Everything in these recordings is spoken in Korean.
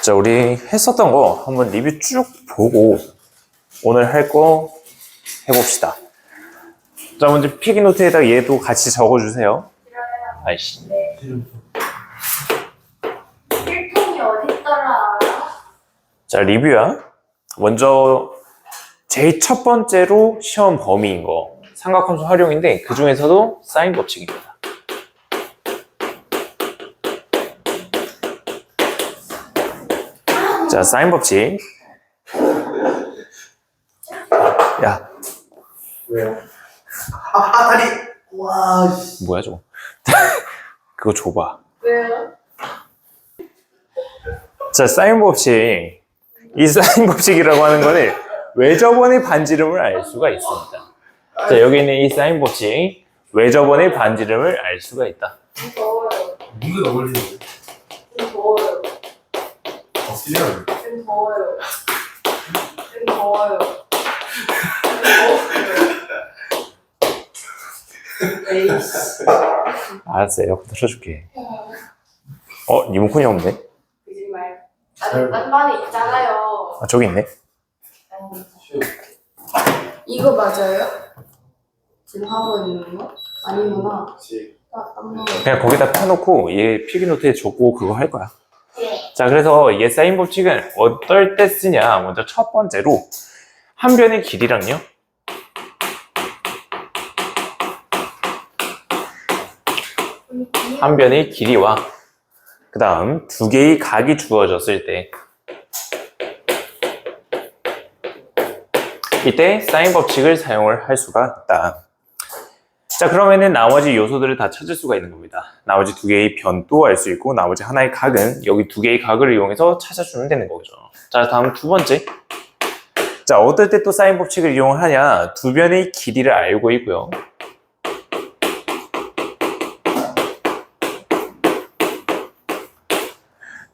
자, 우리 했었던 거 한번 리뷰 쭉 보고 오늘 할 거 해봅시다. 자, 먼저 피기노트에다 얘도 같이 적어주세요. 아이씨. 네. 필통이 어딨더라? 자, 리뷰야. 먼저 제일 첫 번째로 시험 범위인 거 삼각함수 활용인데 그 중에서도 사인 법칙입니다. 자, 사인 법칙. 야, 왜요? 다리! 와, 씨. 뭐야 저거? 그거 줘봐. 왜요? 자, 사인 법칙. 이 사인 법칙이라고 하는 거는 외접원의 반지름을 알 수가 있습니다. 자, 여기 있는 이 사인 법칙, 외접원의 반지름을 알 수가 있다. 좀 더워요. 누가 어울리는데? 좀 더워요. 어떻게 좀 더워요. 좀 더워요. 에이씨. 알았어, 에어컨 틀어줄게. 리모컨이 없네? 거짓말. 난 반에 있잖아요. 아, 저기 있네. 이거 맞아요? 지금 하고 있는 거? 아니구나. 그냥 거기다 펴놓고 얘 필기노트에 적고 그거 할 거야. 네. 자, 그래서 얘 사인 법칙은 어떨 때 쓰냐? 먼저 첫 번째로 한 변의 길이랑요. 한 변의 길이와 그 다음 두 개의 각이 주어졌을 때 이때 사인 법칙을 사용을 할 수가 있다. 자, 그러면은 나머지 요소들을 다 찾을 수가 있는 겁니다. 나머지 두 개의 변도 알 수 있고 나머지 하나의 각은 여기 두 개의 각을 이용해서 찾아주면 되는 거죠. 자, 다음 두 번째. 자, 어떨 때 또 사인 법칙을 이용하냐? 두 변의 길이를 알고 있고요.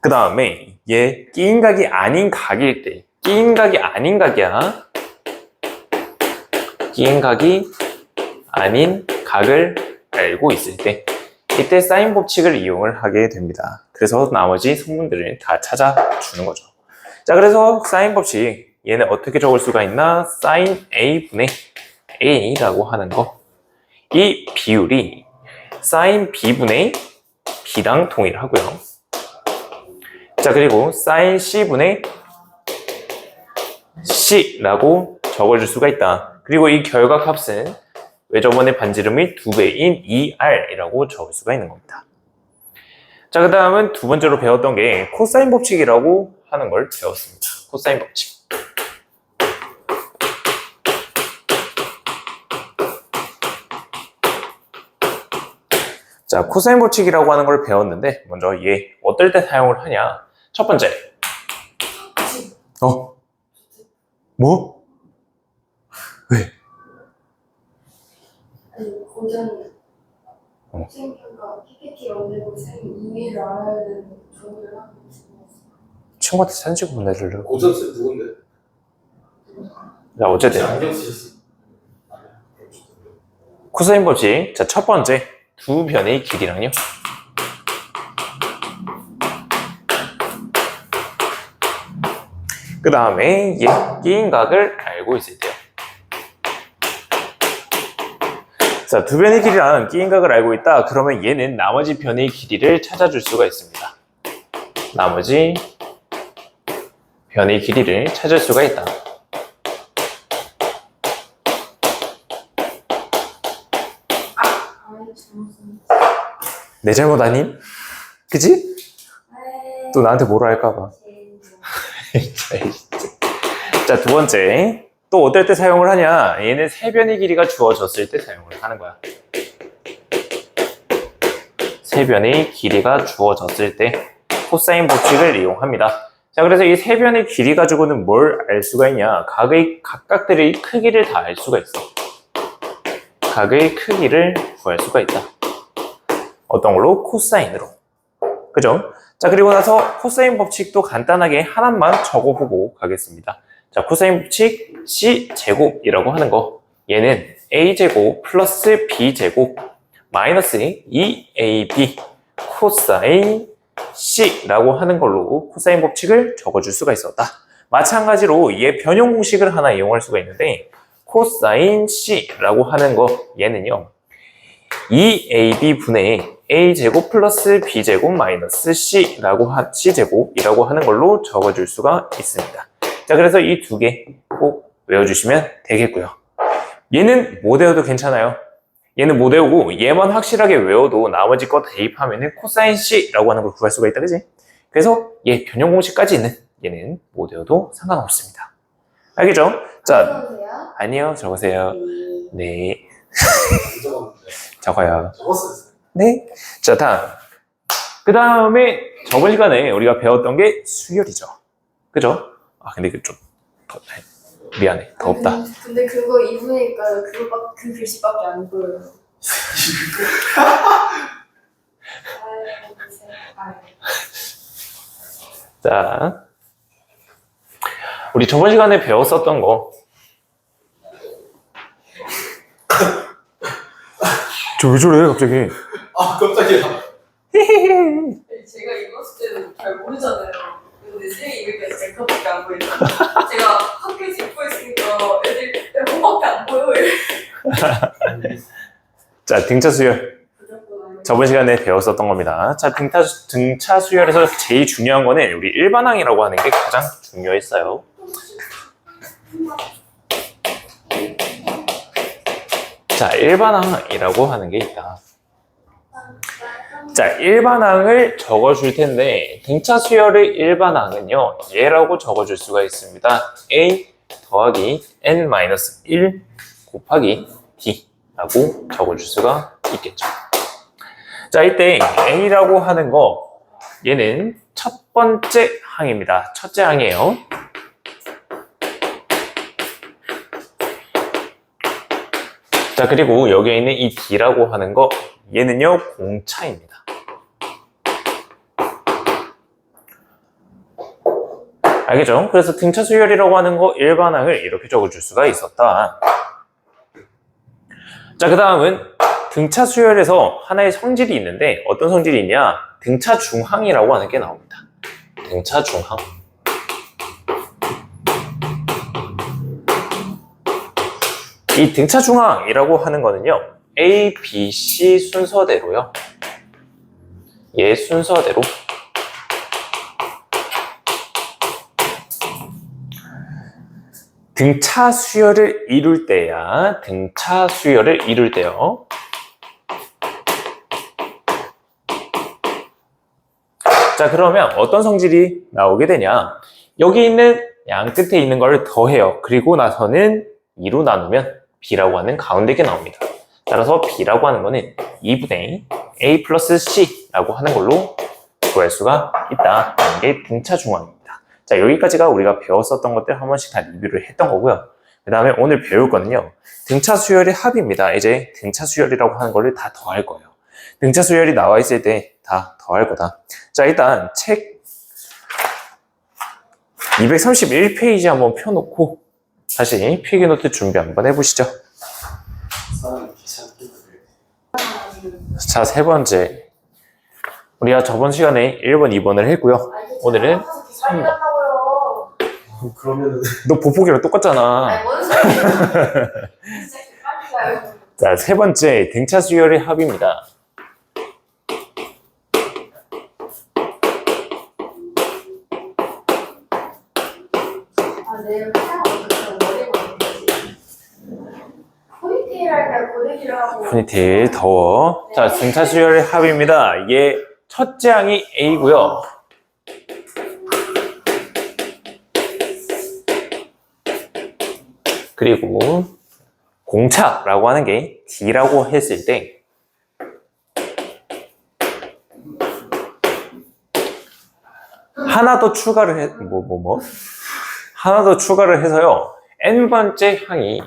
그 다음에 얘 끼인 각이 아닌 각일 때, 끼인 각이 아닌 각이야. 끼인 각이 아닌 각을 알고 있을 때 이때 사인 법칙을 이용을 하게 됩니다. 그래서 나머지 성분들을 다 찾아주는 거죠. 자, 그래서 사인 법칙 얘는 어떻게 적을 수가 있나? 사인 A분의 A라고 하는 거. 이 비율이 사인 B분의 B랑 동일하고요. 자, 그리고 사인 C분의 C라고 적어줄 수가 있다. 그리고 이 결과값은 외접원의 반지름이 2배인 2R이라고 적을 수가 있는 겁니다. 자, 그 다음은 두 번째로 배웠던 게 코사인 법칙이라고 하는 걸 배웠습니다. 코사인 법칙. 자, 코사인 법칙이라고 하는 걸 배웠는데 먼저 얘 어떨 때 사용을 하냐? 첫 번째. 뭐? 왜? 아니, 고전 생각과 PPT 만들고 생 이해를 알아야 되는 종류를 하고 있어요. 친구한테 사진 찍어 보내주려고. 고전 쌤 누군데? 자, 어쨌든 안경 쓰셨어. 코사인 법칙. 자, 첫 번째 두 변의 길이랑요. 그 다음에 얘 끼인 각을 알고 있을 때요. 자, 두 변의 길이랑 끼인 각을 알고 있다. 그러면 얘는 나머지 변의 길이를 찾아줄 수가 있습니다. 나머지 변의 길이를 찾을 수가 있다. 내 잘못 아님? 그치? 또 나한테 뭐라 할까봐. 자, 두 번째. 또 어떨 때 사용을 하냐? 얘는 세 변의 길이가 주어졌을 때 사용을 하는 거야. 세 변의 길이가 주어졌을 때 코사인 법칙을 이용합니다. 자, 그래서 이 세 변의 길이 가지고는 뭘 알 수가 있냐? 각각들의 크기를 다 알 수가 있어. 각의 크기를 구할 수가 있다. 어떤 걸로? 코사인으로. 그죠? 자, 그리고 나서 코사인 법칙도 간단하게 하나만 적어보고 가겠습니다. 자, 코사인 법칙 C제곱이라고 하는 거. 얘는 A제곱 플러스 B제곱 마이너스 2AB 코사인 C라고 하는 걸로 코사인 법칙을 적어줄 수가 있었다. 마찬가지로 얘 변형 공식을 하나 이용할 수가 있는데 코사인 C라고 하는 거 얘는요 2AB 분의 A제곱 플러스 B제곱 마이너스 C제곱이라고 하는 걸로 적어줄 수가 있습니다. 자, 그래서 이 두 개 꼭 외워주시면 되겠고요. 얘는 못 외워도 괜찮아요. 얘는 못 외우고 얘만 확실하게 외워도 나머지 거 대입하면 코사인 C라고 하는 걸 구할 수가 있다, 그지? 그래서 얘 변형 공식까지는 얘는 못 외워도 상관없습니다. 알겠죠? 자, 안녕하세요. 아니요, 적으세요. 네, 적었는데. 적어요. 적었어요. 네. 자, 다음. 그 다음에 저번 시간에 우리가 배웠던 게 수열이죠. 그죠? 아, 근데 이거 좀 미안해. 더 없다. 근데 그거 입으니까 그 글씨밖에 안 보여요. 자, 우리 저번 시간에 배웠었던 거. 저 왜 저래, 갑자기? 아, 깜짝이야. 제가 읽었을 때는 잘 모르잖아요. 근데 쌤이 읽으니까 제 것밖에 안 보이잖아요. 제가 학교에서 읽고 있으니까 애들 뭐밖에 안 보여요. 자, 등차 수열. 저번 시간에 배웠었던 겁니다. 자, 등차 수열에서 제일 중요한 거는 우리 일반항이라고 하는 게 가장 중요했어요. 자, 일반항이라고 하는 게 있다. 자, 일반항을 적어줄 텐데 등차 수열의 일반항은요 얘라고 적어줄 수가 있습니다. A 더하기 N-1 곱하기 D라고 적어줄 수가 있겠죠. 자, 이때 A라고 하는 거 얘는 첫 번째 항입니다. 첫째 항이에요. 자, 그리고 여기에 있는 이 D라고 하는 거 얘는요 공차입니다. 알겠죠? 그래서 등차 수열이라고 하는 거 일반항을 이렇게 적어줄 수가 있었다. 자, 그 다음은 등차 수열에서 하나의 성질이 있는데 어떤 성질이 있냐? 등차 중항이라고 하는 게 나옵니다. 등차 중항. 이 등차 중항이라고 하는 거는요 A, B, C 순서대로요. 얘 순서대로 등차 수열을 이룰 때야. 등차 수열을 이룰 때요. 자, 그러면 어떤 성질이 나오게 되냐? 여기 있는 양 끝에 있는 걸 더해요. 그리고 나서는 2로 나누면 B라고 하는 가운데 게 나옵니다. 따라서 B라고 하는 거는 2분의 A 플러스 C라고 하는 걸로 구할 수가 있다는 게 등차 중항입니다. 자, 여기까지가 우리가 배웠었던 것들 한 번씩 다 리뷰를 했던 거고요. 그 다음에 오늘 배울 거는요. 등차 수열의 합입니다. 이제 등차 수열이라고 하는 거를 다 더할 거예요. 등차 수열이 나와 있을 때 다 더할 거다. 자, 일단 책 231페이지 한번 펴놓고 다시 필기노트 준비 한번 해보시죠. 사람이 귀찮게. 자, 세 번째. 우리가 저번 시간에 1번, 2번을 했고요. 오늘은 3번. 그러면은 너 보폭이랑 똑같잖아. 아니, 뭔 소리야. 진짜 빨리 가요. 자, 세 번째. 등차 수열의 합입니다. 아, 내일 사용 어떻게 머리 만들지? 포니테일 할 때 고데기를 하고. 포니테일 더워. 자, 등차 수열의 합입니다. 얘 첫째 항이 A고요. 그리고 공차라고 하는 게 D라고 했을 때 하나 더 추가를 해, 하나 더 추가를 해서요. N번째 항이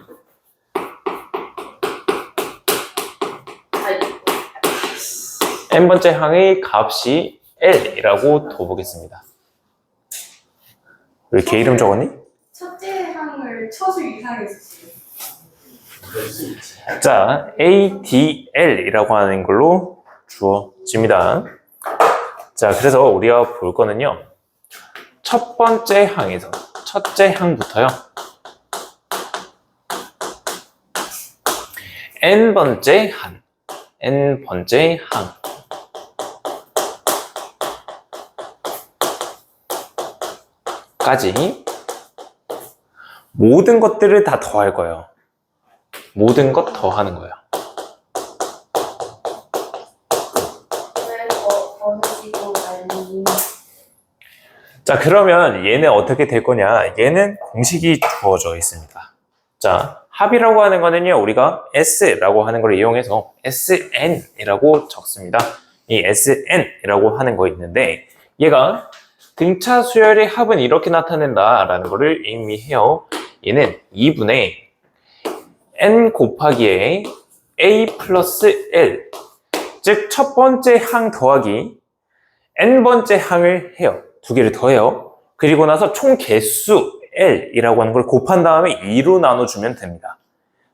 N번째 항의 값이 L이라고 둬보겠습니다. 왜 개 이름 적었니? 첫째 항을 처수 이상에 썼어요. 자, ADL이라고 하는 걸로 주어집니다. 자, 그래서 우리가 볼 거는요. 첫 번째 항에서, 첫째 항부터요. n번째 항, n번째 항. 까지 모든 것들을 다 더할 거예요. 모든 것 더하는 거예요. 왜 번지고 말리? 자, 그러면 얘는 어떻게 될 거냐? 얘는 공식이 주어져 있습니다. 자, 합이라고 하는 거는요, 우리가 S라고 하는 걸 이용해서 SN이라고 적습니다. 이 SN이라고 하는 거 있는데, 얘가 등차 수열의 합은 이렇게 나타낸다라는 거를 의미해요. 얘는 2분의 n 곱하기에 a 플러스 l, 즉 첫 번째 항 더하기 n번째 항을 해요. 두 개를 더해요. 그리고 나서 총 개수 l이라고 하는 걸 곱한 다음에 2로 나눠주면 됩니다.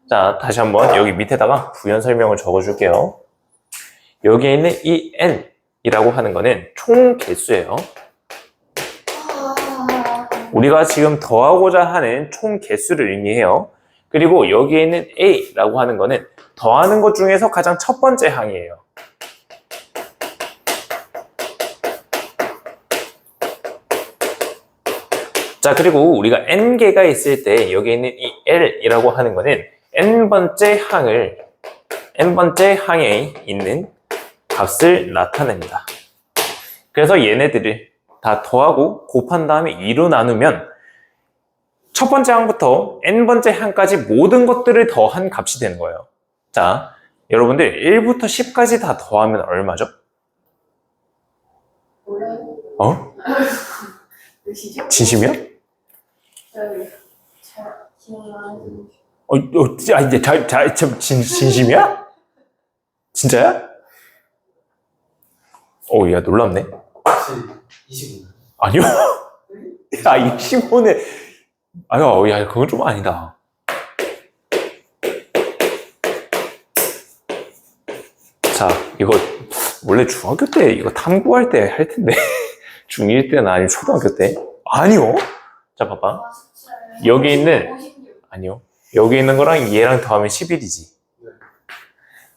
자, 다시 한번 여기 밑에다가 부연 설명을 적어줄게요. 여기에 있는 이 n이라고 하는 거는 총 개수예요. 우리가 지금 더하고자 하는 총 개수를 의미해요. 그리고 여기에 있는 a라고 하는 거는 더하는 것 중에서 가장 첫 번째 항이에요. 자, 그리고 우리가 n개가 있을 때 여기에 있는 이 l이라고 하는 거는 n번째 항에 있는 값을 나타냅니다. 그래서 얘네들을 다 더하고 곱한 다음에 2로 나누면 첫 번째 항부터 n번째 항까지 모든 것들을 더한 값이 되는 거예요. 자, 여러분들 1부터 10까지 다 더하면 얼마죠? 몰라요? 어? 몇이죠? 진심이야? 저기 잘 기억나는. 진심이야? 진짜야? 야, 놀랍네. 혹시 25년? 아니요? 야, 25네. 아유, 야, 그건 좀 아니다. 자, 이거 원래 중학교 때 이거 탐구할 때 할 텐데. 중1 때는 아니면 초등학교 때? 아니요. 자, 봐봐. 여기 있는, 56. 아니요. 여기 있는 거랑 얘랑 더하면 11이지.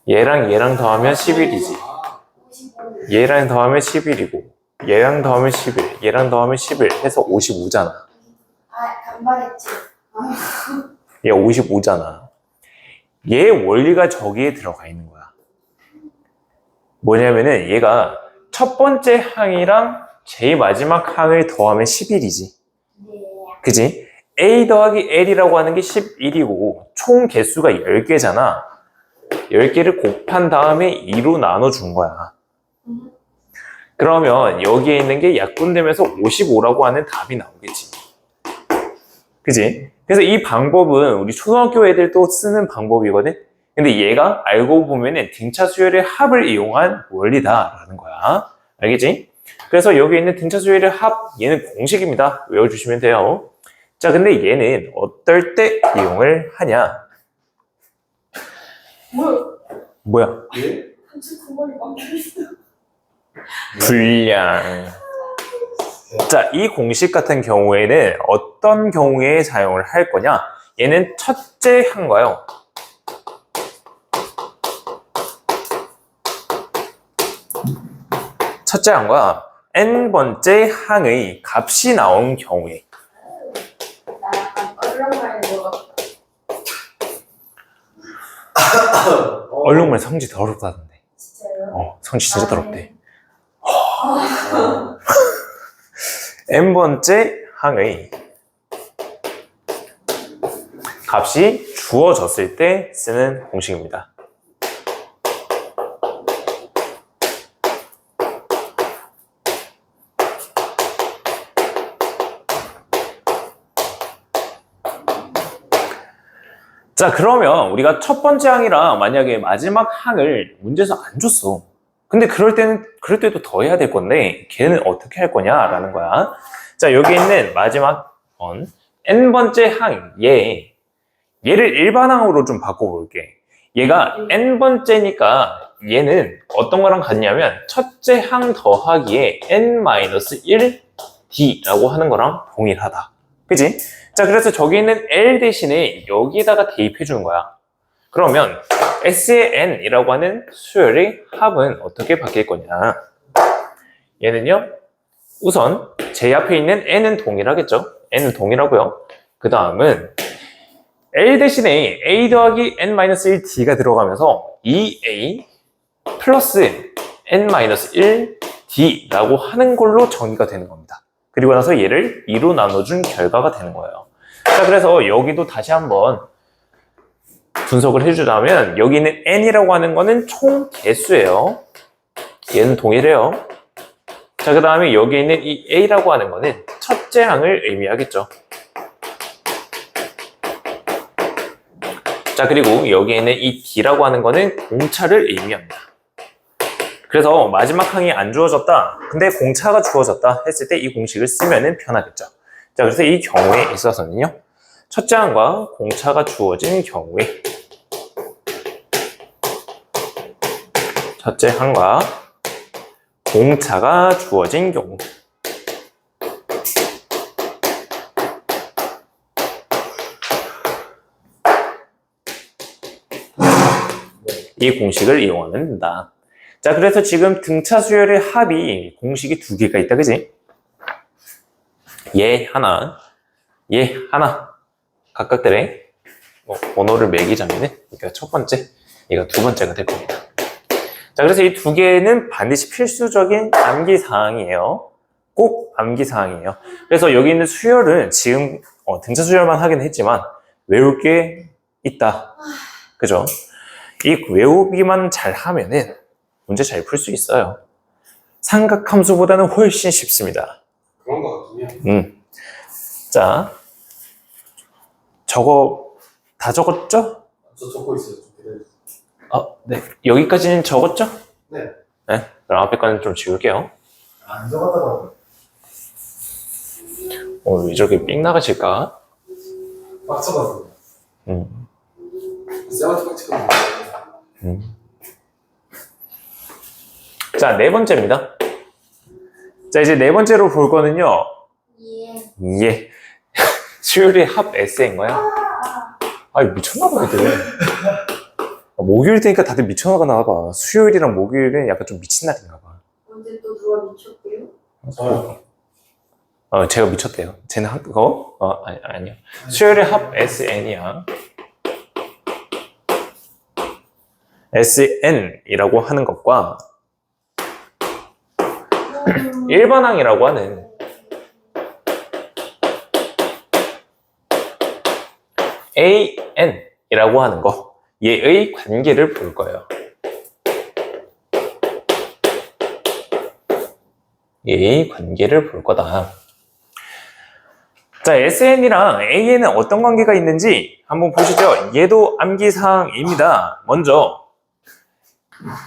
얘랑 더하면 11이지. 아, 55. 얘랑 더하면 11이고, 얘랑 더하면 11, 얘랑 더하면 11 해서 55잖아. 아, 간발했지. 얘 55잖아. 얘 원리가 저기에 들어가 있는 거야. 뭐냐면은 얘가 첫 번째 항이랑 제일 마지막 항을 더하면 11이지. 네. 그지? A 더하기 L이라고 하는 게 11이고 총 개수가 10개잖아. 10개를 곱한 다음에 2로 나눠준 거야. 그러면 여기에 있는 게 약분되면서 55라고 하는 답이 나오겠지. 그지? 그래서 이 방법은 우리 초등학교 애들도 쓰는 방법이거든? 근데 얘가 알고 보면은 등차 수열의 합을 이용한 원리다라는 거야. 알겠지? 그래서 여기 있는 등차 수열의 합, 얘는 공식입니다. 외워주시면 돼요. 자, 근데 얘는 어떨 때 이용을 하냐? 뭐야? 예? 한치 구멍이 막혀있어. 불량. 자, 이 공식 같은 경우에는 어떤 경우에 사용을 할 거냐? 얘는 첫째 항과요. 첫째 항과 n번째 항의 값이 나온 경우에 나 약간 얼렁말인 것 같아. 얼룩말 성질 더럽다던데. 진짜요? 성질 진짜 아, 더럽대. n번째 항의 값이 주어졌을 때 쓰는 공식입니다. 자, 그러면 우리가 첫 번째 항이랑 만약에 마지막 항을 문제에서 안 줬어. 근데 그럴 때도 더 해야 될 건데 걔는 어떻게 할 거냐라는 거야. 자, 여기 있는 마지막 n번째 항, 얘를 일반항으로 좀 바꿔볼게. 얘가 n번째니까 얘는 어떤 거랑 같냐면 첫째 항 더하기에 n-1d라고 하는 거랑 동일하다. 그지? 자, 그래서 저기 있는 L 대신에 여기다가 대입해 주는 거야. 그러면 S의 n이라고 하는 수열의 합은 어떻게 바뀔 거냐? 얘는요, 우선 제 앞에 있는 n은 동일하겠죠? n은 동일하고요. 그 다음은 L 대신에 a 더하기 n-1d가 들어가면서 2a 플러스 n-1d라고 하는 걸로 정의가 되는 겁니다. 그리고 나서 얘를 2로 나눠준 결과가 되는 거예요. 자, 그래서 여기도 다시 한번 분석을 해주자면 여기 있는 n이라고 하는 거는 총 개수예요. 얘는 동일해요. 자, 그 다음에 여기 있는 이 a라고 하는 거는 첫째 항을 의미하겠죠. 자, 그리고 여기에 있는 이 d라고 하는 거는 공차를 의미합니다. 그래서 마지막 항이 안 주어졌다. 근데 공차가 주어졌다 했을 때 이 공식을 쓰면은 편하겠죠. 자, 그래서 이 경우에 있어서는요. 첫째 항과 공차가 주어진 경우에 첫째 항과 공차가 주어진 경우 이 공식을 이용하면 된다. 자, 그래서 지금 등차 수열의 합이 공식이 두 개가 있다, 그지? 얘 하나, 얘 하나. 각각들의 번호를 매기자면은, 그러니까 첫 번째, 얘가 두 번째가 될 겁니다. 자, 그래서 이 두 개는 반드시 필수적인 암기사항이에요. 꼭 암기사항이에요. 그래서 여기 있는 수열은 지금 등차 수열만 하긴 했지만, 외울 게 있다. 그죠? 이 외우기만 잘 하면은, 문제 잘 풀 수 있어요. 삼각함수보다는 훨씬 쉽습니다. 그런 거 같군요. 자, 다 적었죠? 저 적고 있어요. 좀 기다려주세요. 네. 여기까지는 적었죠? 네. 네. 그럼 앞에 거는 좀 지울게요. 안 적었다고 왜 저렇게 삑 나가실까? 빡쳐가지고. 쌤한테 빡치거든요. 자, 네 번째입니다. 자, 이제 네 번째로 볼 거는요. 예. 수열의 합 S인 거야. 아니, 미쳤나봐, 애들. 목요일 되니까 다들 미쳐나가나 봐. 수요일이랑 목요일은 약간 좀 미친 날인가 봐. 언제 또 누가 미쳤대요? 저요. 제가 미쳤대요. 쟤는 아니요. 수열의 합 SN이야. SN이라고 하는 것과 일반항이라고 하는 AN이라고 하는 거, 얘의 관계를 볼 거예요. 얘의 관계를 볼 거다. 자, SN이랑 AN은 어떤 관계가 있는지 한번 보시죠. 얘도 암기사항입니다. 먼저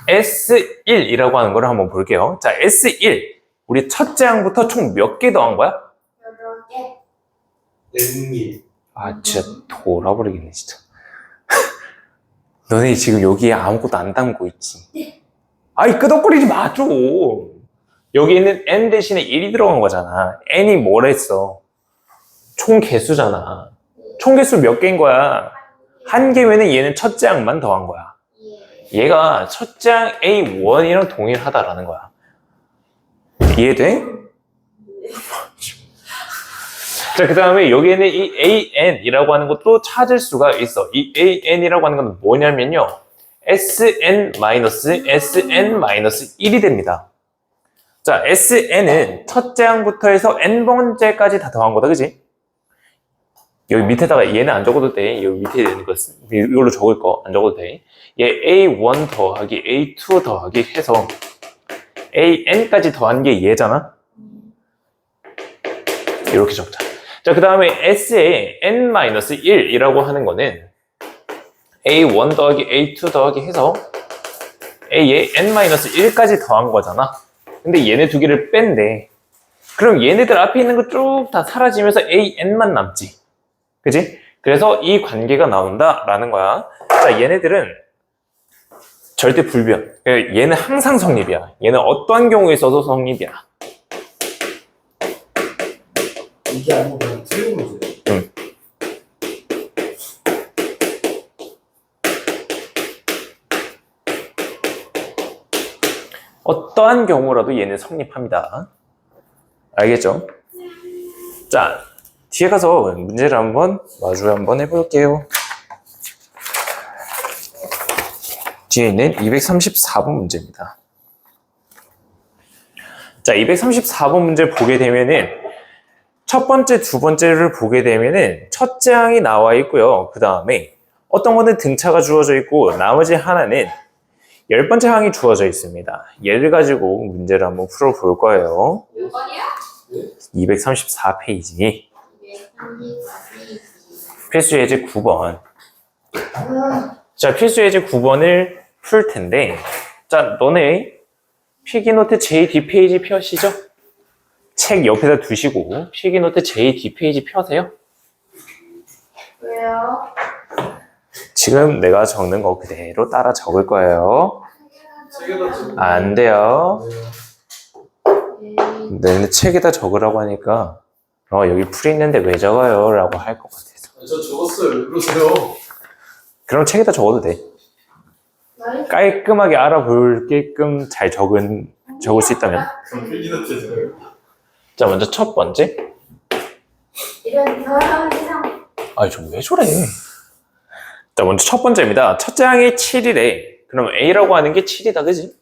S1이라고 하는 걸 한번 볼게요. 자, S1 우리 첫째 항부터 총 몇 개 더한 거야? 여러 개. N님. 아, 진짜 돌아버리겠네, 진짜. 너네 지금 여기에 아무것도 안 담고 있지? 아이, 끄덕거리지 마, 좀. 여기 있는 N 대신에 1이 들어간 거잖아. N이 뭘 했어? 총 개수잖아. 총 개수 몇 개인 거야? 한 개면은 얘는 첫째 항만 더한 거야. 얘가 첫째 항 A1이랑 동일하다라는 거야. 이해돼? 자, 그 다음에 여기에는 이 AN이라고 하는 것도 찾을 수가 있어. 이 AN이라고 하는 건 뭐냐면요. SN-SN-1이 됩니다. 자, SN은 첫째 항부터 해서 N번째까지 다 더한 거다, 그지? 여기 밑에다가 얘는 안 적어도 돼. 여기 밑에 있는 거, 이걸로 적을 거 안 적어도 돼. 얘 A1 더하기 A2 더하기 해서 AN까지 더한 게 얘잖아? 이렇게 적자. 자, 그 다음에 S의 N-1이라고 하는 거는 A1 더하기 A2 더하기 해서 A의 N-1까지 더한 거잖아. 근데 얘네 두 개를 뺀대. 그럼 얘네들 앞에 있는 거 쭉 다 사라지면서 AN만 남지. 그지? 그래서 이 관계가 나온다라는 거야. 자, 얘네들은 절대 불변. 그러니까 얘는 항상 성립이야. 얘는 어떠한 경우에 있어도 성립이야. 이게 아니고 그냥 틀린 문제. 어떠한 경우라도 얘는 성립합니다. 알겠죠? 자, 뒤에 가서 문제를 한번 마주 한번 해볼게요. 뒤에 있는 234번 문제입니다. 자, 234번 문제 보게 되면은 첫 번째, 두 번째를 보게 되면은 첫째 항이 나와 있고요. 그 다음에 어떤 거는 등차가 주어져 있고 나머지 하나는 10번째 항이 주어져 있습니다. 얘를 가지고 문제를 한번 풀어볼 거예요. 몇 번이야? 234페이지. 필수 예제 9번. 자, 필수 예제 9번을 풀 텐데, 자, 너네 필기노트 JD 페이지 펴시죠? 책 옆에다 두시고 필기노트 JD 페이지 펴세요. 왜요? 지금 내가 적는 거 그대로 따라 적을 거예요. 책에다 좀. 안 돼요. 네. 내 책에다 적으라고 하니까 여기 풀이 있는데 왜 적어요? 라고 할 것 같아서. 저 적었어요. 왜 그러세요? 그럼 책에다 적어도 돼. 깔끔하게 알아볼게끔 잘 적을 수 있다면. 그럼 필기노트에서요. 자, 먼저 첫 번째. 이런 더러운 세상. 아니, 좀 왜 저래? 자, 먼저 첫 번째입니다. 첫째 항이 7이래. 그럼 A라고 하는 게 7이다, 그지?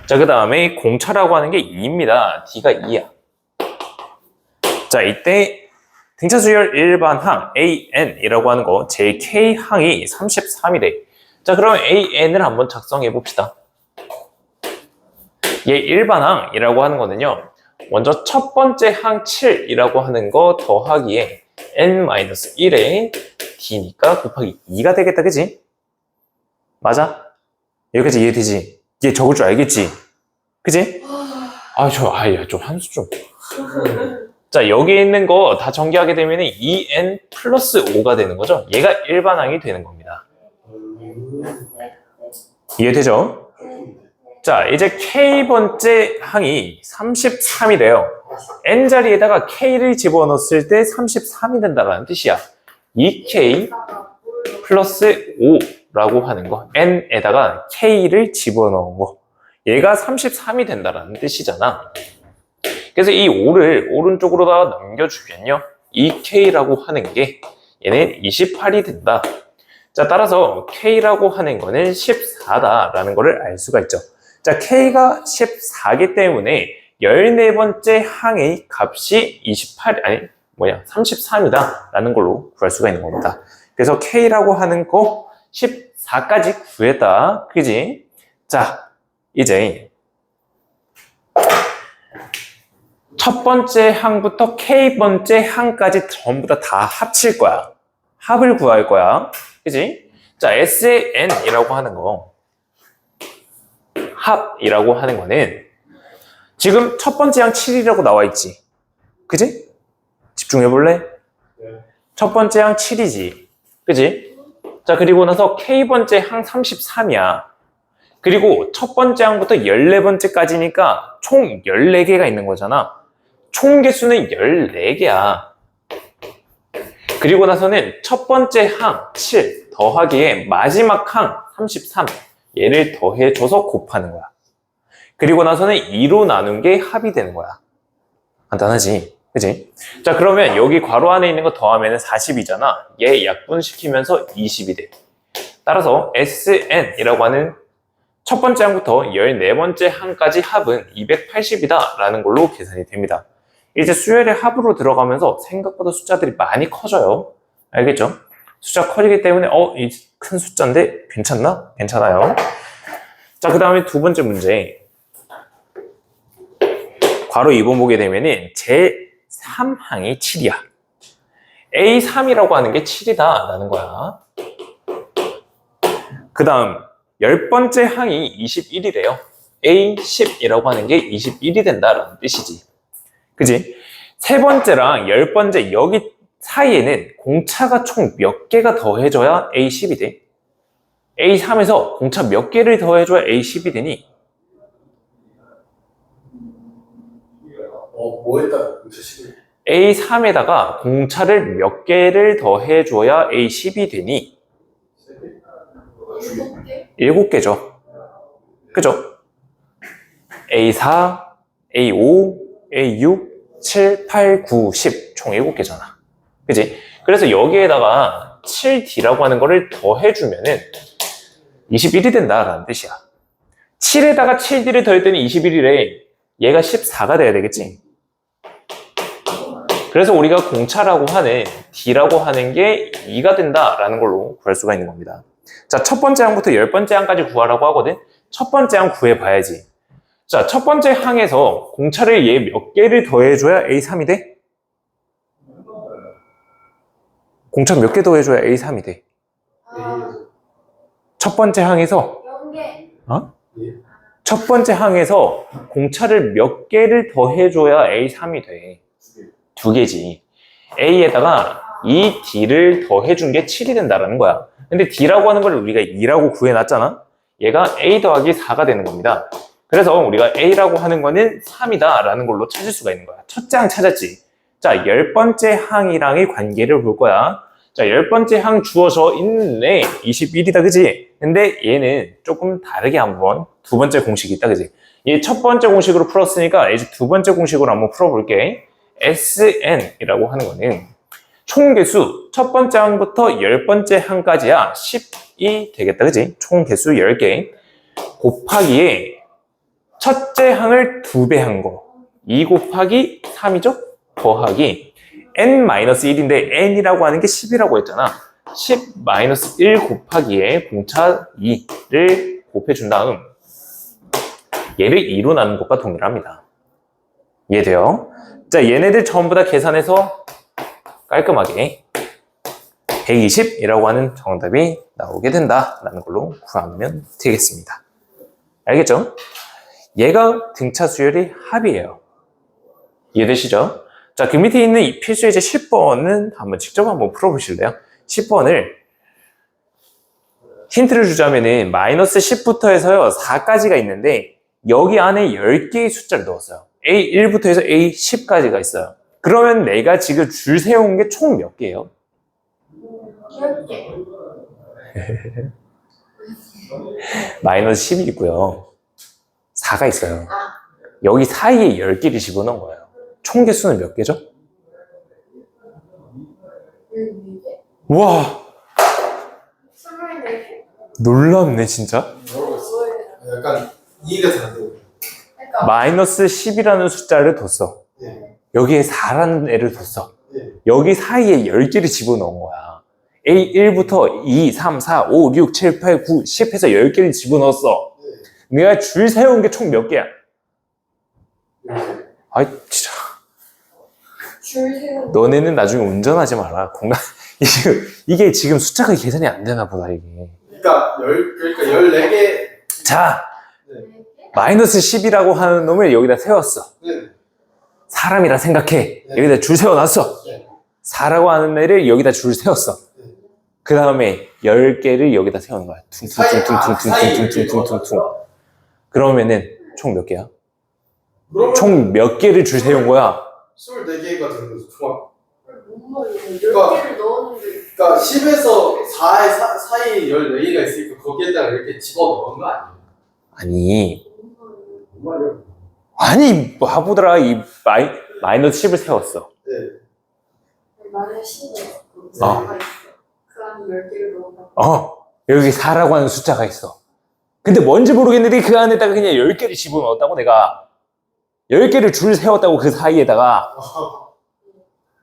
자, 그 다음에 공차라고 하는 게 2입니다. D가 2야. 자, 이때 등차 수열 일반항 AN이라고 하는 거 JK항이 33이래. 자, 그럼 AN을 한번 작성해 봅시다. 얘 일반항이라고 하는 거는요. 먼저 첫 번째 항 7이라고 하는 거 더하기에 n-1에 d니까 곱하기 2가 되겠다, 그지? 맞아? 여기까지 이해되지? 얘 적을 줄 알겠지? 그지? 좀 한수 좀. 자, 여기 있는 거 다 전개하게 되면 2n 플러스 5가 되는 거죠? 얘가 일반항이 되는 겁니다. 이해되죠? 자, 이제 K번째 항이 33이래요. N자리에다가 K를 집어넣었을 때 33이 된다는 뜻이야. 2K 플러스 5라고 하는 거. N에다가 K를 집어넣은 거. 얘가 33이 된다는 뜻이잖아. 그래서 이 5를 오른쪽으로다가 넘겨주면요. 2K라고 하는 게 얘는 28이 된다. 자, 따라서 K라고 하는 거는 14다라는 거를 알 수가 있죠. 자, K가 14기 때문에 14번째 항의 값이 33이다 라는 걸로 구할 수가 있는 겁니다. 그래서 K라고 하는 거 14까지 구했다. 그지? 자, 이제 첫 번째 항부터 K번째 항까지 전부 다 합칠 거야. 합을 구할 거야. 그지? 자, SN이라고 하는 거 합이라고 하는 거는 지금 첫 번째 항 7이라고 나와 있지. 그지? 집중해 볼래? 네. 첫 번째 항 7이지. 그지? 자, 그리고 나서 K번째 항 33이야. 그리고 첫 번째 항부터 14번째까지니까 총 14개가 있는 거잖아. 총 개수는 14개야. 그리고 나서는 첫 번째 항 7 더하기에 마지막 항 33 얘를 더해줘서 곱하는 거야. 그리고 나서는 2로 나눈 게 합이 되는 거야. 간단하지? 그치? 자, 그러면 여기 괄호 안에 있는 거 더하면 40이잖아. 얘 약분시키면서 20이 돼. 따라서 SN이라고 하는 첫 번째 항부터 14번째 항까지 합은 280이다 라는 걸로 계산이 됩니다. 이제 수열의 합으로 들어가면서 생각보다 숫자들이 많이 커져요. 알겠죠? 숫자 커지기 때문에 이 큰 숫자인데 괜찮나? 괜찮아요. 자, 그 다음에 두 번째 문제. 괄호 2번 보게 되면은 제3항이 7이야. A3이라고 하는 게 7이다 라는 거야. 그 다음 10번째 항이 21이래요. A10이라고 하는 게 21이 된다라는 뜻이지. 그지? 세 번째랑 10번째 여기 사이에는 공차가 총 몇 개가 더해져야 A10이 돼? A3에서 공차 몇 개를 더해줘야 A10이 되니? 뭐 했다? 공차 11. A3에다가 공차를 몇 개를 더해줘야 A10이 되니? 7개? 7개죠. 그죠? A4, A5, A6, 7, 8, 9, 10. 총 7개잖아. 그지? 그래서 여기에다가 7D라고 하는 거를 더해주면은 21이 된다라는 뜻이야. 7에다가 7D를 더했더니 21이래. 얘가 14가 돼야 되겠지? 그래서 우리가 공차라고 하는 D라고 하는 게 2가 된다라는 걸로 구할 수가 있는 겁니다. 자, 첫 번째 항부터 10번째 항까지 구하라고 하거든? 첫 번째 항 구해봐야지. 자, 첫 번째 항에서 공차를 얘 몇 개를 더해줘야 A3이 돼? 공차 몇 개 더해줘야 A3이 돼? 첫 번째 항에서 0개. 어? 첫 번째 항에서 공차를 몇 개를 더해줘야 A3이 돼? 2개지. A에다가 이 D를 더해준 게 7이 된다라는 거야. 근데 D라고 하는 걸 우리가 2라고 구해놨잖아? 얘가 A 더하기 4가 되는 겁니다. 그래서 우리가 A라고 하는 거는 3이다 라는 걸로 찾을 수가 있는 거야. 첫째 항 찾았지. 자, 10번째 항이랑의 관계를 볼 거야. 자, 10번째 항 주어져 있네. 21이다, 그지? 근데 얘는 조금 다르게 한번 두 번째 공식이 있다, 그지? 얘 첫 번째 공식으로 풀었으니까 이제 두 번째 공식으로 한번 풀어볼게. SN이라고 하는 거는 총개수 첫 번째 항부터 10번째 항까지야 10이 되겠다, 그지? 총개수 10개 곱하기에 첫째 항을 2배 한 거 2 곱하기 3이죠? 더하기 n-1인데 n이라고 하는 게 10이라고 했잖아. 10-1 곱하기에 공차 2를 곱해준 다음 얘를 2로 나눈 것과 동일합니다. 이해돼요? 자, 얘네들 전부 다 계산해서 깔끔하게 120이라고 하는 정답이 나오게 된다라는 걸로 구하면 되겠습니다. 알겠죠? 얘가 등차 수열의 합이에요. 이해되시죠? 자, 그 밑에 있는 이 필수 예제 10번은 직접 한번 풀어보실래요? 10번을 힌트를 주자면은 마이너스 10부터 해서요 4까지가 있는데 여기 안에 10개의 숫자를 넣었어요. A1부터 해서 A10까지가 있어요. 그러면 내가 지금 줄 세운 게 총 몇 개예요? 10개. 마이너스 10이 있고요. 4가 있어요. 여기 사이에 10개를 집어넣은 거예요. 총 개수는 몇 개죠? 14개? 와, 24개? 놀랍네 진짜. 뭐예요? 약간 이해가 잘 안 되고. 그러니까 마이너스 10이라는 숫자를 뒀어. 네. 여기에 4라는 애를 뒀어. 네. 여기 사이에 10개를 집어넣은 거야. A1부터 2, 3, 4, 5, 6, 7, 8, 9, 10 해서 10개를 집어넣었어. 네. 내가 줄 세운 게 총 몇 개야? 아이 진짜 줄 세우는 너네는 나중에 운전하지 마라. 공간 이게 지금 숫자가 계산이 안 되나 보다 이게. 그러니까 14개. 자, 4개? 마이너스 10이라고 하는 놈을 여기다 세웠어. 네. 사람이라 생각해. 네. 여기다 줄 세워놨어. 네. 4라고 하는 애를 여기다 줄 세웠어. 그 다음에 10개를 여기다 세우는 거야. 퉁퉁퉁퉁퉁퉁퉁퉁퉁퉁퉁. 그러면은 총 몇 개야? 그러면 총 몇 개를 줄 세운 거야? 24개가 되는 거죠, 총합. 뭔 말이야? 그러니까- 10개를 넣었는데 그러니까 10에서 4의 사이에 14개가 있으니까 거기에다가 이렇게 집어넣은 거 아니에요? 아니, 뭔 말이야? 아니, 바보들아. 이 마이너스 10을 세웠어. 네. 만약 10에 어. 4가 있어. 그 안에 10개를 넣었다. 여기 4라고 하는 숫자가 있어. 근데 뭔지 모르겠는데 그 안에다가 그냥 10개를 집어넣었다고 내가. 10개를 줄 세웠다고 그 사이에다가.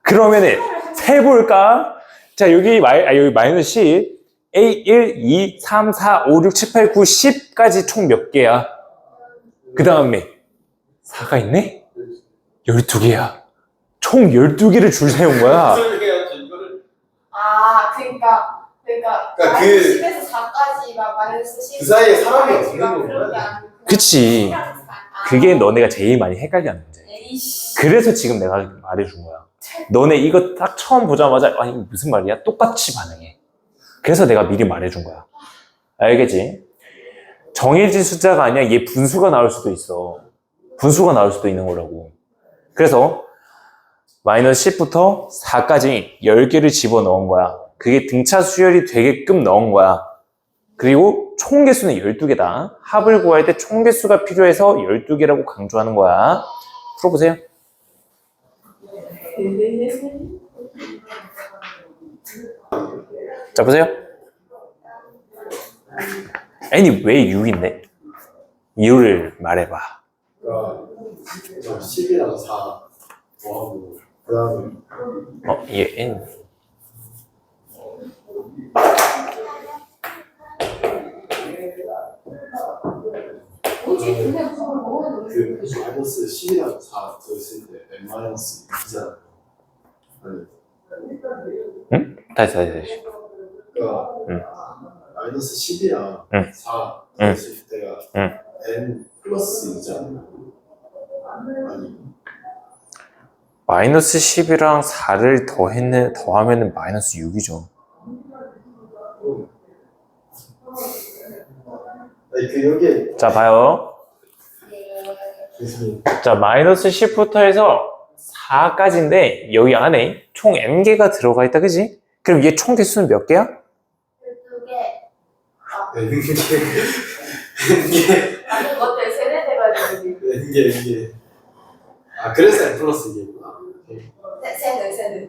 그러면은 세볼까? 자, 여기 마이너스 10. A1, 2, 3, 4, 5, 6, 7, 8, 9, 10까지 총 몇 개야? 그 다음에 4가 있네? 12개야. 총 12개를 줄 세운 거야. 무슨 얘기야, 이거를? 그러니까 그러니까 마이너스 10에서 4까지가 마이너스 10. 그 사이에 사람이 없는 거구나. 그치. 그게 너네가 제일 많이 헷갈리는 문제. 에이씨. 그래서 지금 내가 말해준 거야. 너네 이거 딱 처음 보자마자 아니 무슨 말이야? 똑같이 반응해. 그래서 내가 미리 말해준 거야. 알겠지? 정해진 숫자가 아니야. 얘 분수가 나올 수도 있어. 분수가 나올 수도 있는 거라고. 그래서 마이너스 10부터 4까지 10개를 집어넣은 거야. 그게 등차 수열이 되게끔 넣은 거야. 그리고 총 개수는 12개다. 합을 구할 때 총 개수가 필요해서 12개라고 강조하는 거야. 풀어보세요. 자, 보세요. n이 왜 6인데? 이유를 말해봐. 그러니까 10이랑 4 더하고 그 다음에 얘 n. 뭐지? 근데 그걸 뭐하는 그 마이너스 10이랑 4 더했을 때 n 마이너스 2잖아요. 아니 응? 다시. 그러니까 마이너스 10이랑 응. 4 응. 더했을 때가 응. n 플러스 2잖아요. 아니 마이너스 10이랑 4를 더하면은 마이너스 6이죠. 아니 그 여기에 자, 봐요. 교수님 자, 마이너스 10부터 해서 4까지인데 여기 안에 총 n개가 들어가 있다, 그지? 그럼 얘 총 개수는 몇 개야? 12개. n개 아니, 어때? 세뇌돼가지고. n개 아 그래서 n 플러스 2개구나. 세뇌.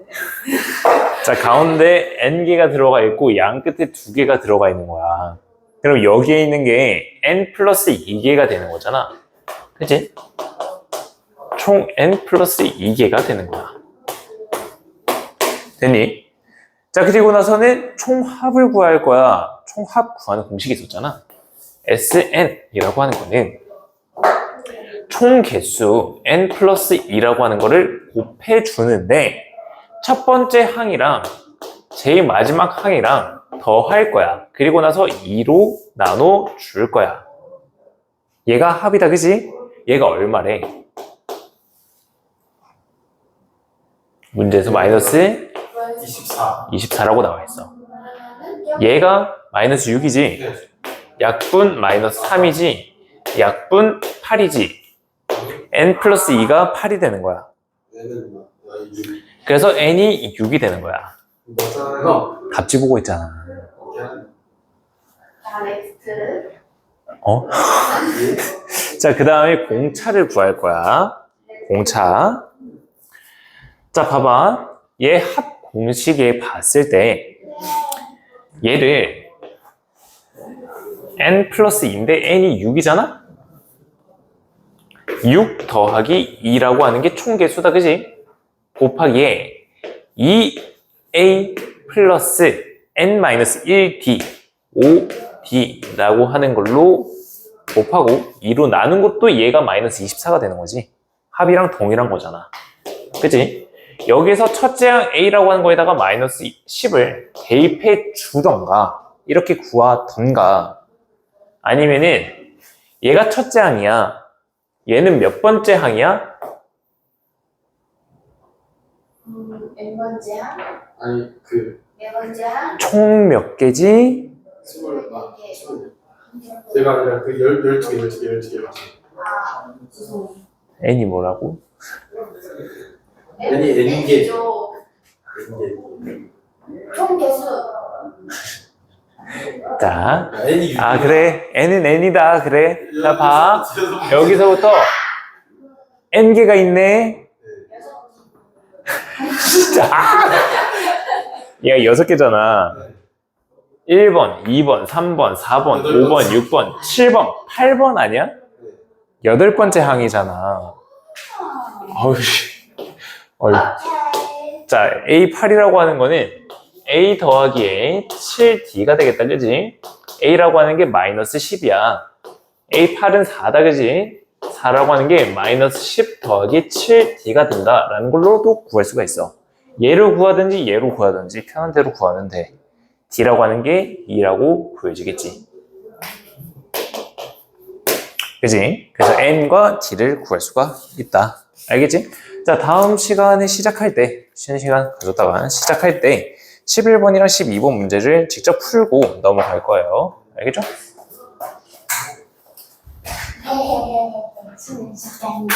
자, 가운데 n개가 들어가 있고 양 끝에 2개가 들어가 있는 거야. 그럼 여기에 있는 게 n 플러스 2개가 되는 거잖아. 그치? 총 n 플러스 2개가 되는 거야. 됐니? 자, 그리고 나서는 총합을 구할 거야. 총합 구하는 공식이 있었잖아. SN이라고 하는 거는 총 개수 n 플러스 2라고 하는 거를 곱해주는데 첫 번째 항이랑 제일 마지막 항이랑 더할 거야. 그리고 나서 2로 나눠줄 거야. 얘가 합이다, 그지? 얘가 얼마래? 문제에서 마이너스 24라고 나와 있어. 얘가 마이너스 6이지? 네. 약분 마이너스 3이지? 약분 8이지? n 플러스 2가 8이 되는 거야. n은 뭐 6 그래서 n이 6이 되는 거야. 맞잖아요. 답지 보고 있잖아. 자, 넥스트. 어? 자, 그 다음에 공차를 구할 거야. 공차. 자, 봐봐. 얘 합 공식에 봤을 때 얘를 n 플러스 2인데 n이 6이잖아? 6 더하기 2라고 하는 게 총개수다, 그지? 곱하기에 2a 플러스 n-1d 5d라고 하는 걸로 곱하고 2로 나눈 것도 얘가 마이너스 24가 되는 거지. 합이랑 동일한 거잖아. 그치? 여기서 첫째 항 a라고 하는 거에다가 마이너스 10을 대입해 주던가 이렇게 구하던가 아니면은 얘가 첫째 항이야. 얘는 몇 번째 항이야? N번째 항? 아니 그 네 번째 항? 총 몇 개지? 20 제가 아니라 그 12개 아, n이 뭐라고? N이 N개. 죠 n개 총 개수. 자, n이 6 아 그래 n은 n이다 그래. 자 봐, 여기서부터 n개가 있네. 진짜 얘가 6개잖아. 1번, 2번, 3번, 4번, 5번, 6번, 7번, 8번 아니야? 8번째 항이잖아. 어휴. 자, A8이라고 하는 거는 A 더하기 A 7D가 되겠다, 그지? A라고 하는 게 마이너스 10이야. A8은 4다, 그지? 4라고 하는 게 마이너스 10 더하기 7D가 된다라는 걸로도 구할 수가 있어. 얘로 구하든지 얘로 구하든지 편한 대로 구하면 돼. D라고 하는 게 2라고 보여지겠지. 그지? 그래서 N과 D를 구할 수가 있다. 알겠지? 자, 다음 시간에 시작할 때, 쉬는 시간 가졌다가 시작할 때 11번이랑 12번 문제를 직접 풀고 넘어갈 거예요. 알겠죠? 수능 시작합니다.